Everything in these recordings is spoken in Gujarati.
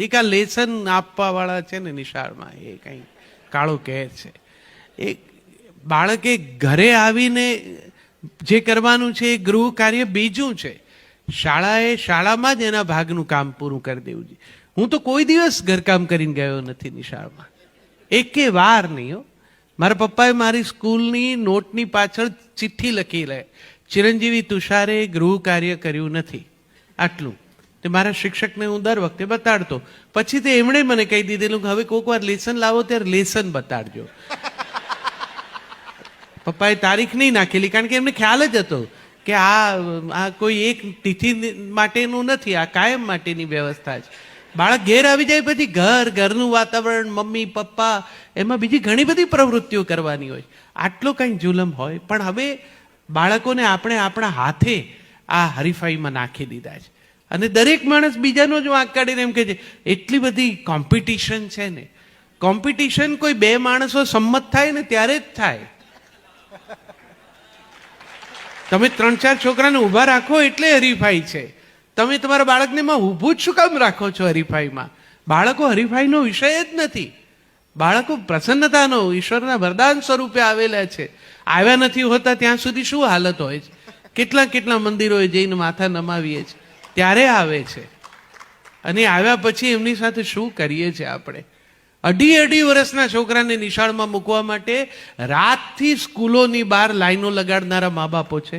જાય. એક આ લેસન આપવા વાળા છે ને નિશાળમાં, એ કંઈ કાળો કેર છે. એ બાળકે ઘરે આવીને જે કરવાનું છે એ ગૃહ કાર્ય બીજું છે. શાળામાં જ એના ભાગનું કામ પૂરું કરી દેવું જોઈએ. હું તો કોઈ દિવસ ઘરકામ કરીને ગયો નથી નિશાળમાં, એકે વાર નહીં હો. મારા પપ્પાએ મારી સ્કૂલની નોટની પાછળ ચિઠ્ઠી લખી લે, ચિરંજીવી તુષારે ગૃહ કાર્ય કર્યું નથી, આટલું. તે મારા શિક્ષકને હું દર વખતે બતાડતો. પછી તે એમણે મને કહી દીધેલું કે હવે કોઈક વાર લેસન લાવો ત્યારે લેસન બતાડજો. પપ્પાએ તારીખ નહીં નાખેલી, કારણ કે એમને ખ્યાલ જ હતો કે આ કોઈ એક તિથિ માટેનું નથી, આ કાયમ માટેની વ્યવસ્થા છે. બાળક ઘેર આવી જાય પછી ઘરનું વાતાવરણ, મમ્મી પપ્પા, એમાં બીજી ઘણી બધી પ્રવૃત્તિઓ કરવાની હોય. આટલો કંઈ જુલમ હોય. પણ હવે બાળકોને આપણે આપણા હાથે આ હરીફાઈમાં નાખી દીધા છે. અને દરેક માણસ બીજાનો જ વાંક કાઢીને એમ કહે છે એટલી બધી કોમ્પિટિશન છે ને. કોમ્પિટિશન કોઈ બે માણસો સંમત થાય ને ત્યારે જ થાય. તમે 3-4 છોકરાને ઊભા રાખો એટલે હરીફાઈ છે. તમે તમારા બાળકને એમાં ઊભું જ શું કામ રાખો છો હરીફાઈમાં? બાળકો હરીફાઈનો વિષય જ નથી. બાળકો પ્રસન્નતાનો, ઈશ્વરના વરદાન સ્વરૂપે આવેલા છે. આવ્યા નથી હોતા ત્યાં સુધી શું હાલત હોય છે? કેટલા મંદિરોએ જઈને માથા નમાવીએ છીએ, ત્યારે આવે છે. અને આવ્યા પછી એમની સાથે શું કરીએ છીએ આપણે? 2.5 વર્ષના છોકરાને નિશાળમાં મૂકવા માટે રાતથી સ્કૂલોની બહાર લાઈનો લગાડનારા મા બાપો છે,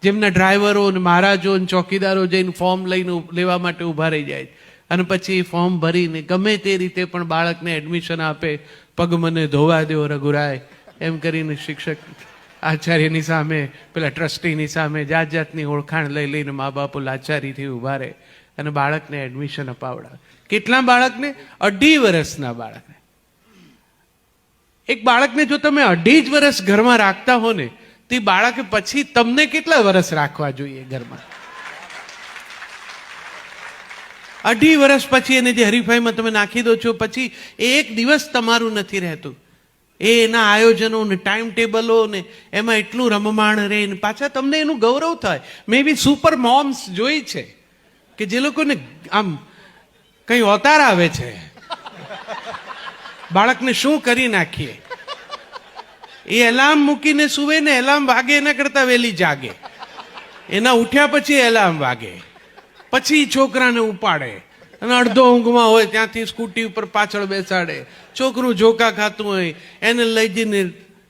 જેમના ડ્રાઈવરો ને મહારાજો ને ચોકીદારો જઈને ફોર્મ લઈને લેવા માટે ઊભા રહી જાય. અને પછી ફોર્મ ભરીને ગમે તે રીતે પણ બાળકને એડમિશન આપે. પગ મને ધોવા દો રઘુરાય એમ કરીને શિક્ષક આચાર્યની સામે, પેલા ટ્રસ્ટીની સામે જાતની ઓળખાણ લઈને મા બાપો લાચારીથી ઊભા રહે અને બાળકને એડમિશન અપાવડાવે. કેટલા બાળકને? 2.5 વર્ષના બાળકને. એક બાળકને જો તમે 2.5 વર્ષ ઘરમાં રાખતા હો ને, તે બાળકે પછી તમને કેટલા વર્ષ રાખવા જોઈએ ઘરમાં? 2.5 વર્ષ પછી એને જે હરીફાઈમાં તમે નાખી દો છો, પછી એક દિવસ તમારું નથી રહેતું. એના આયોજનો ને ટાઈમ ટેબલો ને એમાં એટલું રમમાણ રહે ને પાછા તમને એનું ગૌરવ થાય. મેં બી સુપર મોમ્સ જોઈ છે કે જે લોકોને આમ કઈ અવતાર આવે છે. બાળકને શું કરી નાખીએ, એ એલાર્મ મૂકીને સુવે ને એલાર્મ વાગે એના કરતા વહેલી જાગે, એના ઉઠ્યા પછી એલાર્મ વાગે, પછી છોકરાને ઉપાડે અને અડધો ઊંઘમાં હોય ત્યાંથી સ્કૂટી ઉપર પાછળ બેસાડે. છોકરું ઝોકા ખાતું હોય એને લઈ જઈને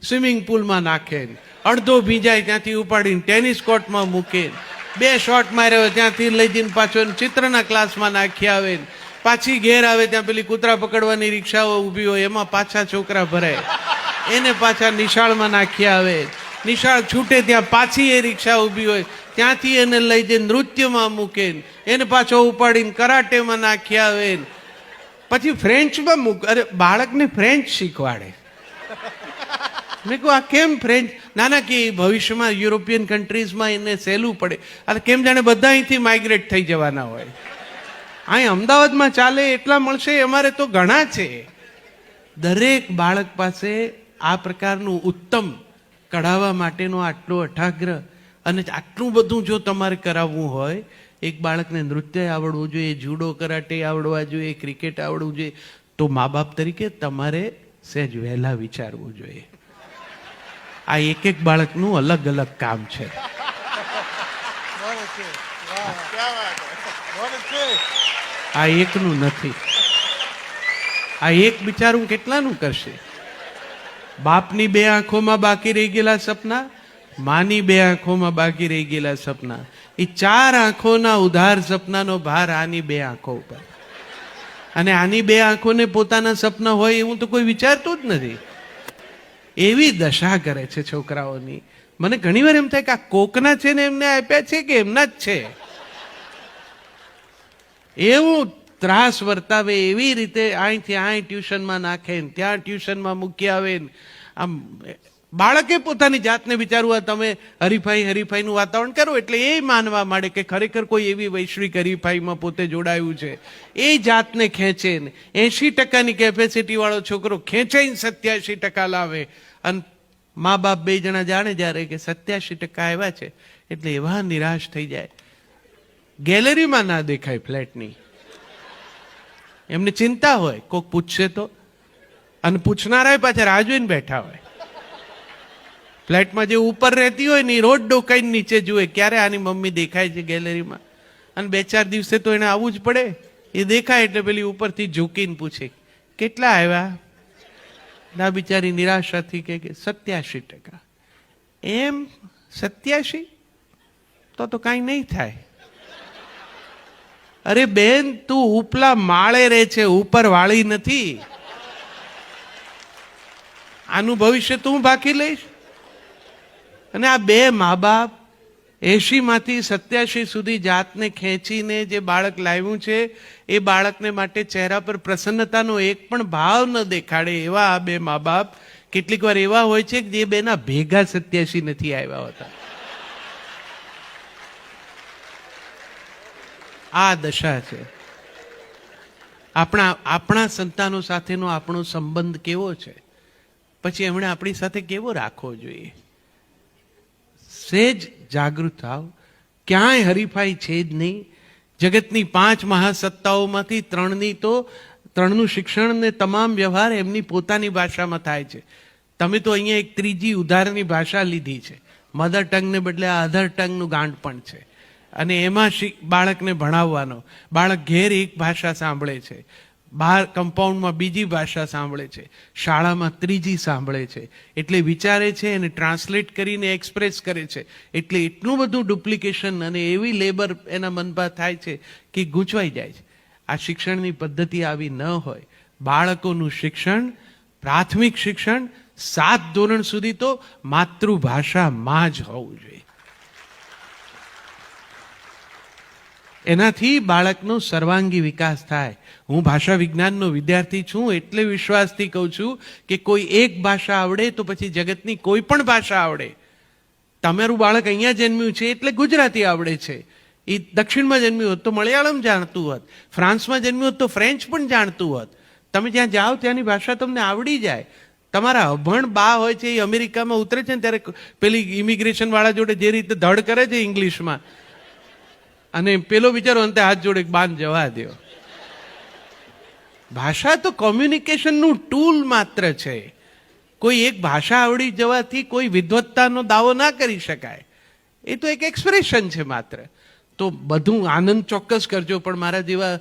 સ્વિમિંગ પુલમાં નાખે, અડધો ભીંજાય ત્યાંથી ઉપાડીને ટેનિસ કોર્ટમાં મૂકે, 2 શોટ માર્યા હોય ત્યાંથી લઈ જઈને પાછો ચિત્રના ક્લાસમાં નાખી આવે. પાછી ઘેર આવે ત્યાં પેલી કૂતરા પકડવાની રિક્ષાઓ ઊભી હોય એમાં પાછા છોકરા ભરાય, એને પાછા નિશાળમાં નાખી આવે. નિશાળ છૂટે ત્યાં પાછી એ રિક્ષા ઊભી હોય ત્યાંથી એને લઈ જઈને નૃત્યમાં મૂકે, એને પાછો ઉપાડીને કરાટેમાં નાખી આવે, પછી ફ્રેન્ચમાં મૂકે. અરે બાળકને ફ્રેન્ચ શીખવાડે. મેં કહું આ કેમ ફ્રેન્ચ? ના કે ભવિષ્યમાં યુરોપિયન કન્ટ્રીઝમાં એને સહેલું પડે. અને કેમ જાણે બધા અહીંથી માઇગ્રેટ થઈ જવાના હોય. અહીં અમદાવાદમાં ચાલે એટલા મળશે, અમારે તો ઘણા છે. દરેક બાળક પાસે આ પ્રકારનું ઉત્તમ કઢાવવા માટેનો આટલો અઠાગ્રહ અને આટલું બધું જો તમારે કરાવવું હોય, એક બાળકને નૃત્ય આવડવું જોઈએ, જુડો કરાટે આવડવા જોઈએ, ક્રિકેટ આવડવું જોઈએ, તો મા બાપ તરીકે તમારે સહેજ વહેલા વિચારવું જોઈએ. આ એક બાળકનું અલગ અલગ કામ છે. આ એકનું નથી. આ એક બિચારું કેટલાનું કરશે? બાપની 2 આંખોમાં બાકી રહી ગયેલા સપના, માની 2 આંખોમાં બાકી રહી ગયેલા સપના, એ 4 આંખોના ઉધાર સપનાનો ભાર આની 2 આંખો ઉપર. અને આની 2 આંખોને પોતાના સપના હોય એવું તો કોઈ વિચારતું જ નથી. એવી દશા કરે છે છોકરાઓની. મને ઘણી વાર એમ થાય કે આ કોકના છે ને એમને આપ્યા છે કે એમના જ છે. એવું ત્રાસ વર્તાવે, એવી રીતે અહીંથી અહીં ટ્યુશનમાં નાખે, ત્યાં ટ્યુશનમાં મૂકી આવે. આમ બાળકે પોતાની જાતને વિચારવું, તમે હરીફાઈનું વાતાવરણ કરો એટલે એ માનવા માંડે કે ખરેખર કોઈ એવી વૈશ્વિક હરીફાઈમાં પોતે જોડાયું છે. એ જાતને ખેંચે ને 80% કેપેસિટી વાળો છોકરો ખેંચાઈને 87% લાવે. અને મા બાપ 2 જણા જાણે જ્યારે કે 87% આવ્યા છે એટલે એવા નિરાશ થઈ જાય. ગેલેરીમાં ના દેખાય ફ્લેટની, એમને ચિંતા હોય કોક પૂછશે તો, અને પૂછનારા પાછા રાહ જોઈને બેઠા હોય. ફ્લેટમાં જે ઉપર રહેતી હોય ને એ રોજ ડોકાઈને નીચે જુએ ક્યારે આની મમ્મી દેખાય છે ગેલેરીમાં, અને 2-4 દિવસે તો એને આવવું જ પડે. એ દેખાય એટલે પેલી ઉપરથી ઝૂકીને પૂછે કેટલા આવ્યા. ના બિચારી નિરાશાથી કે 87%. એમ 87? તો કાંઈ નહીં થાય. અરે બેન, તું ઉપલા માળે રહે છે, ઉપર વાળી નથી. આનું ભવિષ્ય તું બાકી લઈશ. અને આ બે મા બાપ 80માંથી 87 સુધી જાતને ખેંચીને જે બાળક લાવ્યું છે એ બાળકને માટે ચહેરા પર પ્રસન્નતાનો એક પણ ભાવ ન દેખાડે એવા આ બે મા બાપ કેટલીક વાર એવા હોય છે કે જે બેના ભેગા 87 નથી આવ્યા હોતા. આ દશા છે. આપણા સંતાનો સાથેનો આપણો સંબંધ કેવો છે, પછી એમણે આપણી સાથે કેવો રાખવો જોઈએ. સેજ જાગૃત થાવ. ક્યાંય હરીફાઈ છે જ નહીં. જગતની 5 મહાસત્તાઓમાંથી 3નું શિક્ષણ ને તમામ વ્યવહાર એમની પોતાની ભાષામાં થાય છે. તમે તો અહીંયા એક ત્રીજી ઉધારની ભાષા લીધી છે. મધર ટંગને બદલે આ અધર ટંગનું ગાંઠ પણ છે, અને એમાં બાળકને ભણાવવાનો. બાળક ઘેર એક ભાષા સાંભળે છે, બહાર કમ્પાઉન્ડમાં બીજી ભાષા સાંભળે છે, શાળામાં ત્રીજી સાંભળે છે. એટલે વિચારે છે અને ટ્રાન્સલેટ કરીને એક્સપ્રેસ કરે છે. એટલે એટલું બધું ડુપ્લિકેશન અને એવી લેબર એના મનમાં થાય છે કે ગૂંચવાઈ જાય છે. આ શિક્ષણની પદ્ધતિ આવી ન હોય. બાળકોનું શિક્ષણ, પ્રાથમિક શિક્ષણ 7 ધોરણ સુધી તો માતૃભાષામાં જ હોવું જોઈએ. એનાથી બાળકનો સર્વાંગી વિકાસ થાય. હું ભાષા વિજ્ઞાનનો વિદ્યાર્થી છું એટલે વિશ્વાસથી કહું છું કે કોઈ એક ભાષા આવડે તો પછી જગતની કોઈ પણ ભાષા આવડે. તમારું બાળક અહીંયા જન્મ્યું છે એટલે ગુજરાતી આવડે છે. એ દક્ષિણમાં જન્મ્યું હોત તો મલયાલમ જાણતું હોત, ફ્રાન્સમાં જન્મ્યું હોત તો ફ્રેન્ચ પણ જાણતું હોત. તમે જ્યાં જાઓ ત્યાંની ભાષા તમને આવડી જાય. તમારા અભણ બા હોય છે એ અમેરિકામાં ઉતરે છે ને ત્યારે પેલી ઇમિગ્રેશન વાળા જોડે જે રીતે ધડ કરે છે ઇંગ્લિશમાં, અને પેલો બિચારો અંતે હાથ જોડે બાન જવા દો. ભાષા તો કોમ્યુનિકેશનનું ટૂલ માત્ર છે. કોઈ એક ભાષા આવડી જવાથી કોઈ વિદ્વત્તાનો દાવો ના કરી શકાય. એ તો એક એક્સપ્રેશન છે માત્ર. તો બધું આનંદ ચોક્કસ કરજો, પણ મારા જેવા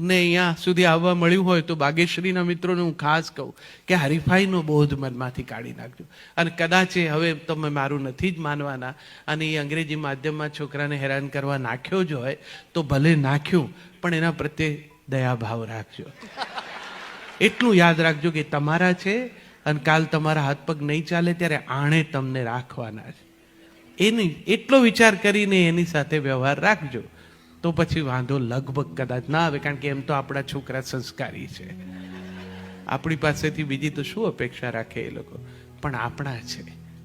ને અહીંયા સુધી આવવા મળ્યું હોય તો બાગેશ્રીના મિત્રોને હું ખાસ કહું કે હરીફાઈનો બોધ મનમાંથી કાઢી નાખજો. અને કદાચ હવે તમે મારું નથી જ માનવાના અને એ અંગ્રેજી માધ્યમમાં છોકરાને હેરાન કરવા નાખ્યો જ હોય તો ભલે નાખ્યું, પણ એના પ્રત્યે દયાભાવ રાખજો. એટલું યાદ રાખજો કે તમારા છે અને કાલ તમારા હાથ પગ નહીં ચાલે ત્યારે આણે તમને રાખવાના છે. એની એટલો વિચાર કરીને એની સાથે વ્યવહાર રાખજો, તો પછી વાંધો લગભગ કદાચ ના આવે. કારણ કે એમ તો આપણા છોકરા સંસ્કારી છે. આપણી પાસેથી બીજી તો શું અપેક્ષા રાખે એ લોકો, પણ આપણા છે.